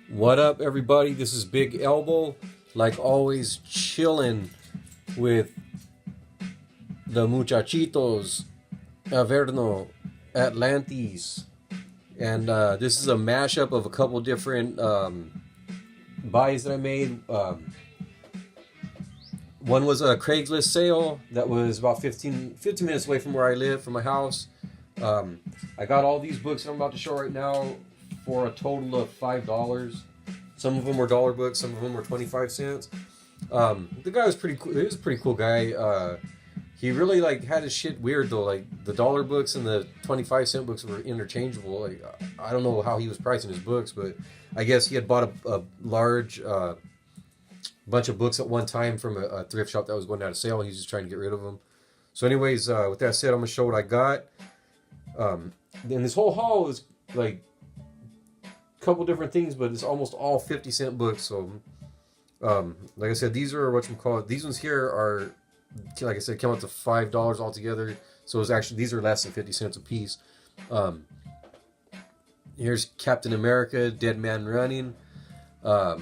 What up, everybody? This is Big Elbow, like always, chilling with the muchachitos, Averno, Atlantis, and this is a mashup of a couple different buys that I made. One was a Craigslist sale that was about 15 minutes away from where I live, from my house. I got all these books that I'm about to show right now for a total of $5. Some of them were dollar books, some of them were 25 cents. The guy was pretty cool. He was a pretty cool guy. He really had his shit weird though. Like the dollar books and the 25-cent books were interchangeable. Like I don't know how he was pricing his books, but I guess he had bought a large bunch of books at one time from a thrift shop that was going out of sale. He's just trying to get rid of them. So anyways, with that said, I'm gonna show what I got. And this whole haul is like a couple different things, but it's almost all 50-cent books. So like I said, these are these ones here are, like I said, come out to $5 altogether. So it's actually, these are less than 50 cents a piece. Here's Captain America, Dead Man Running. I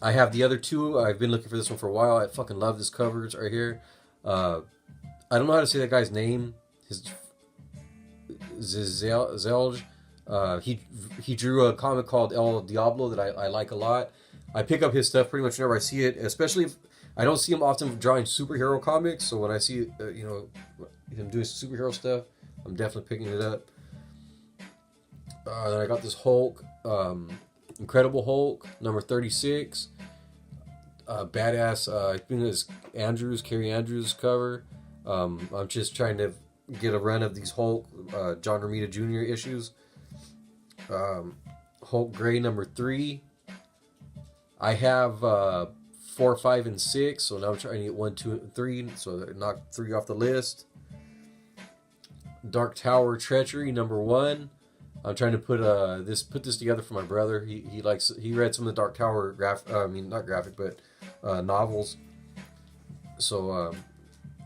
have the other two. I've been looking for this one for a while. I fucking love this cover. It's right here. I don't know how to say that guy's name. His Zelj. He drew a comic called El Diablo that I like a lot. I pick up his stuff pretty much whenever I see it, especially if I don't see him often drawing superhero comics. So when I see him doing superhero stuff, I'm definitely picking it up. Then I got this Hulk, Incredible Hulk, number 36. Badass. I think it's Carrie Andrews cover. I'm just trying to get a run of these Hulk, John Romita Jr. issues. Hulk Gray number 3. I have 4, 5, and 6, so now I'm trying to get 1, 2, and 3, so I knocked 3 off the list. Dark Tower Treachery number 1. I'm trying to put this together for my brother. He read some of the Dark Tower novels. So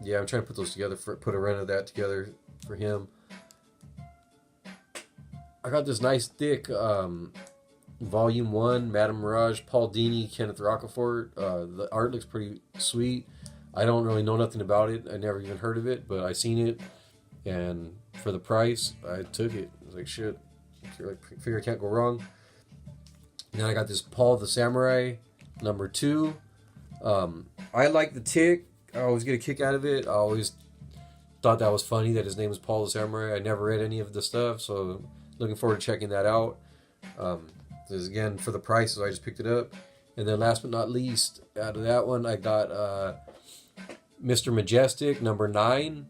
yeah, I'm trying to put those together put a run of that together for him. I got this nice thick Volume 1, Madame Mirage, Paul Dini, Kenneth Rocafort. The art looks pretty sweet. I don't really know nothing about it. I never even heard of it, but I seen it, and for the price, I took it. I was like, shit, I figure I can't go wrong. And then I got this Paul the Samurai, number 2. I like the Tick. I always get a kick out of it. I always thought that was funny that his name is Paul the Samurai. I never read any of the stuff, so looking forward to checking that out. This again, for the price, so I just picked it up. And then last but not least, out of that one, I got Mr. Majestic, number 9.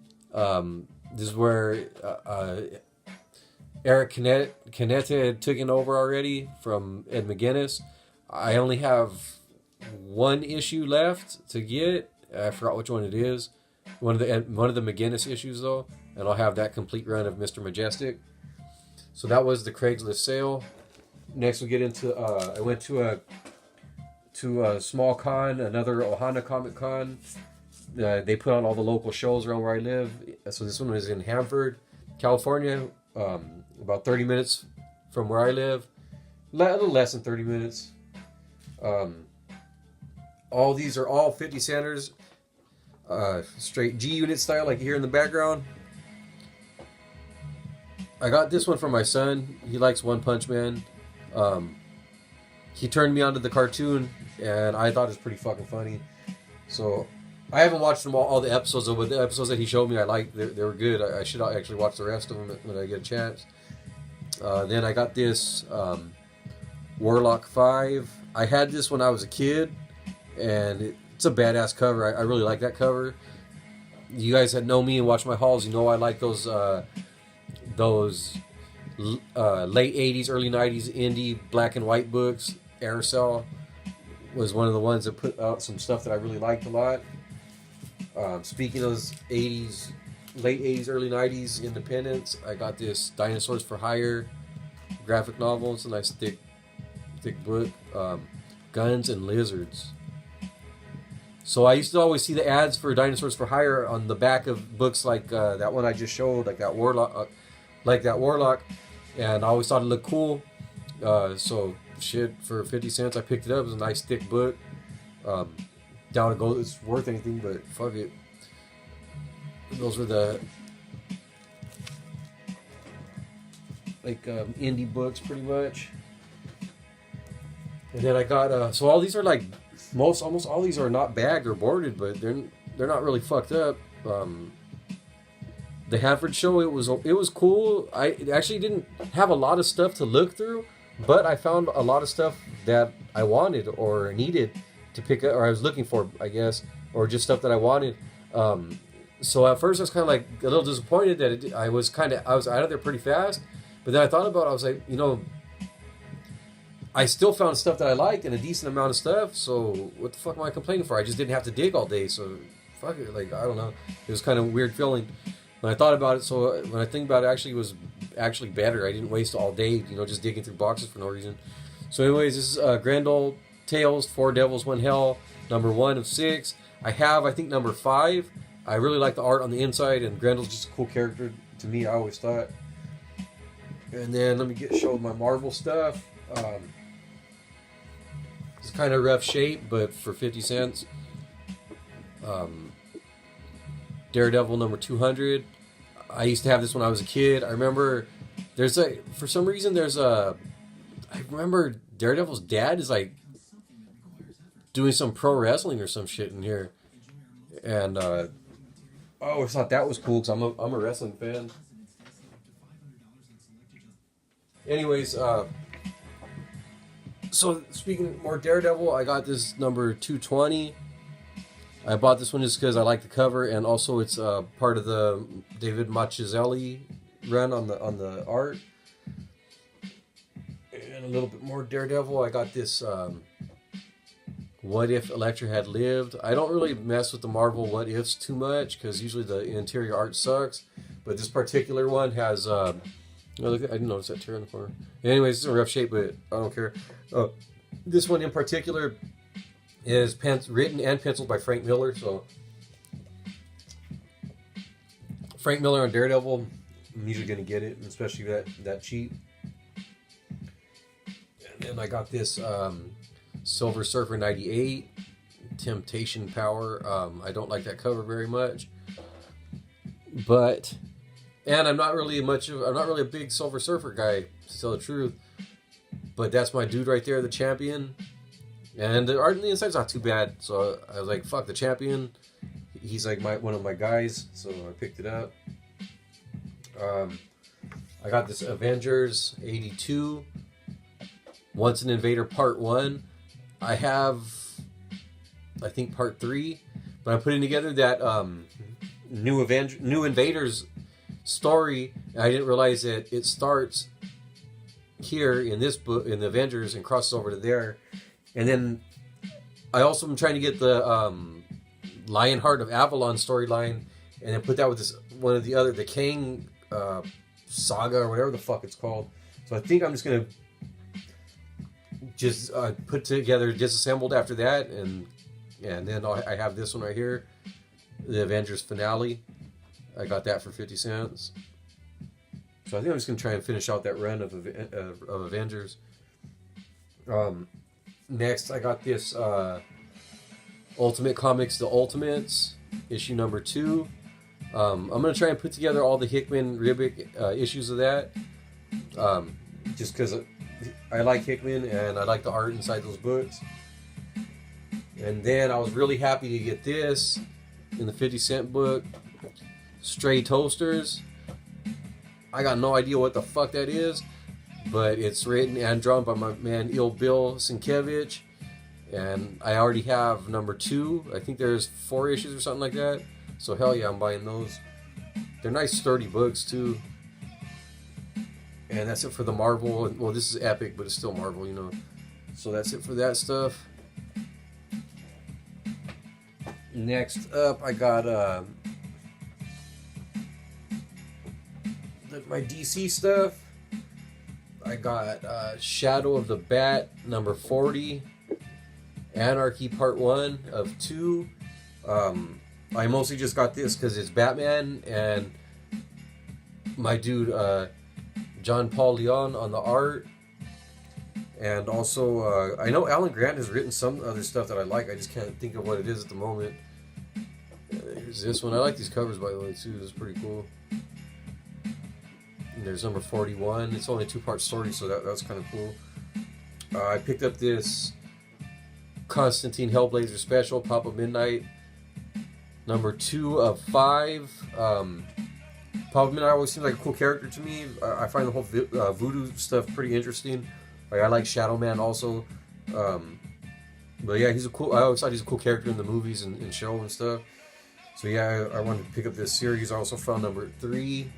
This is where Eric Canete had taken over already from Ed McGuinness. I only have one issue left to get. I forgot which one it is. One of the McGuinness issues though, and I'll have that complete run of Mr. Majestic. So that was the Craigslist sale. Next we get into I went to a small con, another Ohana Comic Con. They put on all the local shows around where I live. So this one was in Hanford, California, about 30 minutes from where I live. A little less than 30 minutes. All these are all 50 centers. Straight G-Unit style, like you hear in the background. I got this one for my son. He likes One Punch Man. He turned me onto the cartoon, and I thought it was pretty fucking funny. So I haven't watched them all the episodes, but the episodes that he showed me, I liked. They were good. I should actually watch the rest of them when I get a chance. Then I got this Warlock 5. I had this when I was a kid, and it's a badass cover. I really like that cover. You guys that know me and watch my hauls, you know I like those late 80s, early 90s indie black and white books. Aerosol was one of the ones that put out some stuff that I really liked a lot. Speaking of those 80s, late 80s, early 90s independents, I got this Dinosaurs for Hire graphic novel. It's a nice thick book. Guns and Lizards. So I used to always see the ads for Dinosaurs for Hire on the back of books like that one I just showed, like that Warlock, and I always thought it looked cool. So shit, for 50 cents, I picked it up. It was a nice thick book. Doubt it's worth anything, but fuck it. Those were the indie books, pretty much. And then I got so all these are like almost all these are not bagged or boarded, but they're not really fucked up. The Hanford show, it was cool. I actually didn't have a lot of stuff to look through, but I found a lot of stuff that I wanted or needed to pick up, or I was looking for, I guess, or just stuff that I wanted. So at first I was kind of like a little disappointed that I was out of there pretty fast. But then I thought about it. I was like, I still found stuff that I liked and a decent amount of stuff. So what the fuck am I complaining for? I just didn't have to dig all day. So fuck it. Like, I don't know. It was kind of a weird feeling when I thought about it. So when I think about it, it was actually better. I didn't waste all day, just digging through boxes for no reason. So anyways, this is Grand Old Tales, 4 Devils, 1 Hell, number 1 of 6. I think, number 5. I really like the art on the inside, and Grendel's just a cool character to me, I always thought. And then let me show my Marvel stuff. It's kind of rough shape, but for 50 cents. Daredevil number 200. I used to have this when I was a kid. I remember for some reason I remember Daredevil's dad is like doing some pro wrestling or some shit in here. And I always thought that was cool because I'm a wrestling fan. Anyways, so speaking more Daredevil, I got this number 220. I bought this one just because I like the cover, and also it's part of the David Mazzucchelli run on the art. And a little bit more Daredevil. I got this What If Elektra Had Lived. I don't really mess with the Marvel What Ifs too much because usually the interior art sucks. But this particular one has... I didn't notice that tear in the corner. Anyways, it's in a rough shape, but I don't care. This one in particular is written and penciled by Frank Miller. So Frank Miller on Daredevil, I'm usually going to get it, especially that cheap. And then I got this Silver Surfer 98, Temptation Power. I don't like that cover very much. And I'm not really a big Silver Surfer guy, to tell the truth. But that's my dude right there, the Champion. And the art on the inside's not too bad. So I was like, fuck the Champion. He's like one of my guys. So I picked it up. I got this Avengers 82. Once an Invader Part 1. I have, I think, Part 3. But I'm putting together that New Invaders story. I didn't realize that it starts here in this book in the Avengers and crosses over to there. And then I also am trying to get the Lionheart of Avalon storyline and then put that with this one of the Kang saga or whatever the fuck it's called. So I think I'm just gonna put together disassembled after that, and then I have this one right here, the Avengers finale. I got that for 50 cents. So I think I'm just going to try and finish out that run of Avengers. Next, I got this Ultimate Comics The Ultimates, issue number 2. I'm going to try and put together all the Hickman Ribic issues of that. Just because I like Hickman and I like the art inside those books. And then I was really happy to get this in the 50-cent book. Stray Toasters. I got no idea what the fuck that is, but it's written and drawn by my man Bill Sienkiewicz, and I already have number 2. I think there's 4 issues or something like that. So hell yeah, I'm buying those. They're nice sturdy books too. And that's it for the Marvel. Well, this is Epic, but it's still Marvel, So that's it for that stuff. Next up, I got my DC stuff. I got Shadow of the Bat number 40, Anarchy Part 1 of 2. I mostly just got this because it's Batman and my dude John Paul Leon on the art, And also, I know Alan Grant has written some other stuff that I like. I just can't think of what it is at the moment. Here's this one. I like these covers, by the way, too. This is pretty cool. And there's number 41. It's only a 2-part story, so that's kind of cool. I picked up this Constantine Hellblazer special, Pop of Midnight. Number 2 of 5. Pop of Midnight always seems like a cool character to me. I find the whole voodoo stuff pretty interesting. Like, I like Shadow Man also. But yeah, he's a cool. I always thought he's a cool character in the movies and show and stuff. So yeah, I wanted to pick up this series. I also found number 3.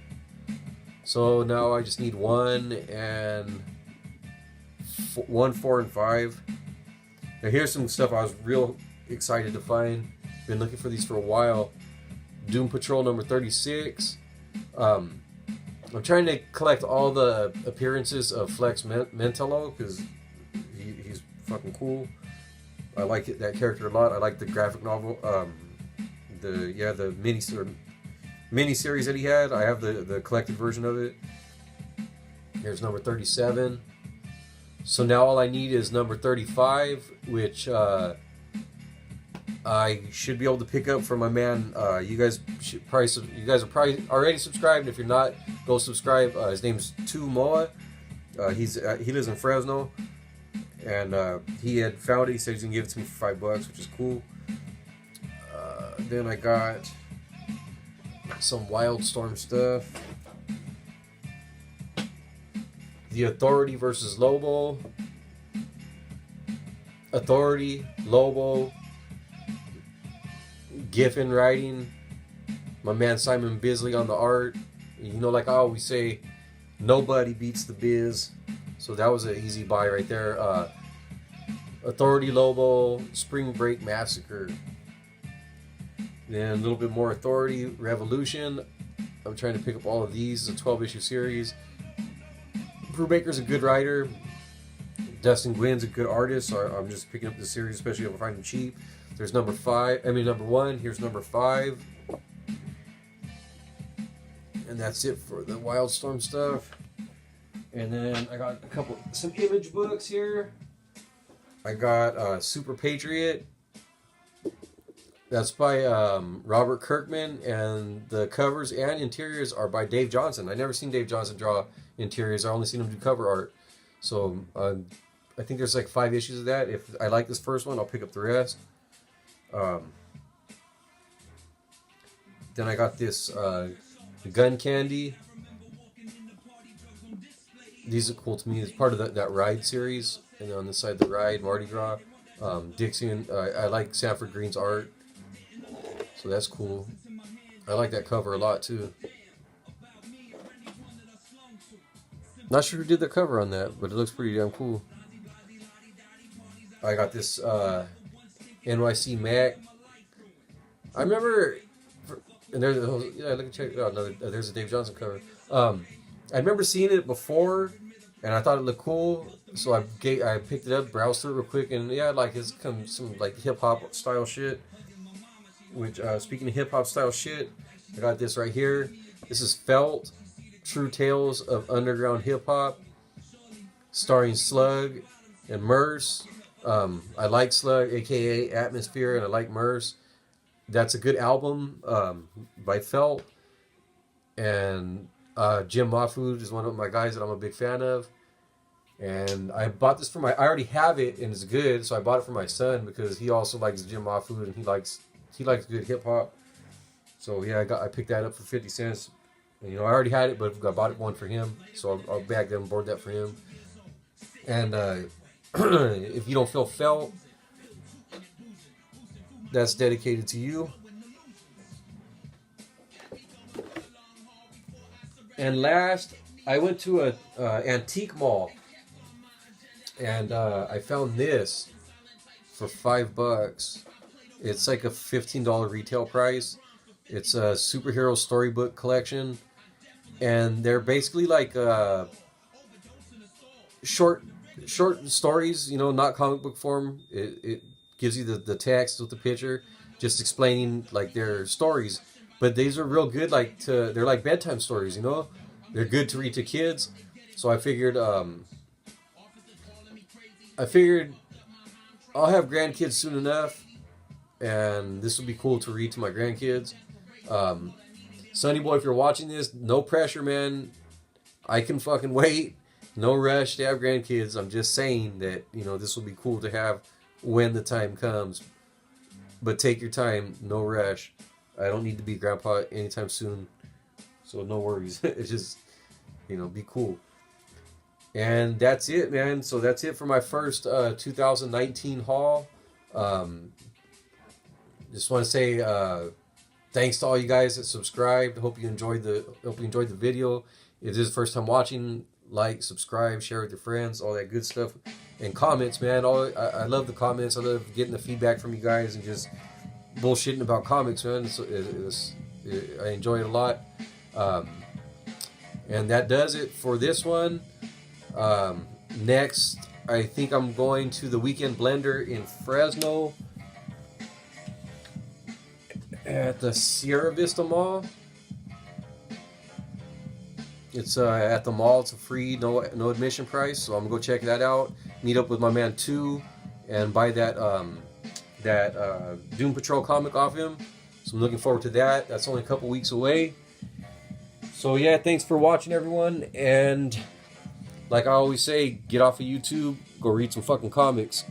So now I just need 1 and 1, 4, and 5. Now here's some stuff I was real excited to find. Been looking for these for a while. Doom Patrol number 36. I'm trying to collect all the appearances of Flex Mentallo because he's fucking cool. I like that character a lot. I like the graphic novel, the mini series that he had. I have the collected version of it. Here's number 37. So now all I need is number 35, which I should be able to pick up from my man. You guys are probably already subscribed. If you're not, go subscribe. His name's Tu Moa. He lives in Fresno, and he had found it. He said he's gonna give it to me for $5, which is cool. Then I got some Wildstorm stuff. The Authority versus Lobo. Authority, Lobo. Giffen writing. My man Simon Bisley on the art. You know, like I always say, nobody beats the biz. So that was an easy buy right there. Authority, Lobo, Spring Break Massacre. Then a little bit more Authority, Revolution. I'm trying to pick up all of these. It's a 12-issue series. Brubaker's a good writer. Dustin Gwynn's a good artist. So I'm just picking up the series, especially if I find them cheap. There's number 1. Here's number 5. And that's it for the Wildstorm stuff. And then I got some image books here. I got Super Patriot. That's by Robert Kirkman, and the covers and interiors are by Dave Johnson. I never seen Dave Johnson draw interiors. I only seen him do cover art. So I think there's like 5 issues of that. If I like this first one, I'll pick up the rest. Then I got this Gun Candy. These are cool to me. It's part of that Ride series. And on this side, the Ride, Mardi Gras. Dixie, I like Sanford Green's art. So that's cool. I like that cover a lot too. Not sure who did the cover on that, but it looks pretty damn cool. I got this NYC Mac. I remember, and there's look, check it out. There's a Dave Johnson cover. I remember seeing it before, and I thought it looked cool, so I picked it up, browsed through it real quick, and yeah, like it's some like hip hop style shit. Which speaking of hip hop style shit, I got this right here. This is Felt, True Tales of Underground Hip Hop, starring Slug and Merce. I like Slug, aka Atmosphere, and I like Merce. That's a good album by Felt. And Jim Mahfood is one of my guys that I'm a big fan of. And I bought this I already have it and it's good, so I bought it for my son because he also likes Jim Mahfood and he likes good hip hop. So yeah, I picked that up for 50 cents. And, you know, I already had it, but I bought one for him, so I'll bag that and board that for him. And if you don't feel Felt, that's dedicated to you. And last, I went to a antique mall, and I found this for $5. It's like a $15 retail price. It's a superhero storybook collection, and they're basically like short stories. You know, not comic book form. It gives you the text with the picture, just explaining like their stories. But these are real good. They're like bedtime stories. You know, they're good to read to kids. So I figured I figured I'll have grandkids soon enough, and this will be cool to read to my grandkids. Sonny boy, if you're watching this, no pressure, man. I can fucking wait. No rush to have grandkids. I'm just saying that, this will be cool to have when the time comes. But take your time, no rush. I don't need to be grandpa anytime soon, so no worries. It's just, be cool. And that's it, man. So that's it for my first 2019 haul. Just want to say thanks to all you guys that subscribed. Hope you enjoyed the video. If this is the first time watching, like, subscribe, share with your friends, all that good stuff, and comments, man. I love the comments. I love getting the feedback from you guys and just bullshitting about comics, man. I enjoy it a lot. And that does it for this one. Next, I think I'm going to the Weekend Blender in Fresno at the Sierra Vista Mall. It's at the mall. It's a free, no admission price. So I'm gonna go check that out. Meet up with my man 2 and buy that Doom Patrol comic off him. So I'm looking forward to that. That's only a couple weeks away. So yeah, thanks for watching, everyone. And like I always say, get off of YouTube, go read some fucking comics.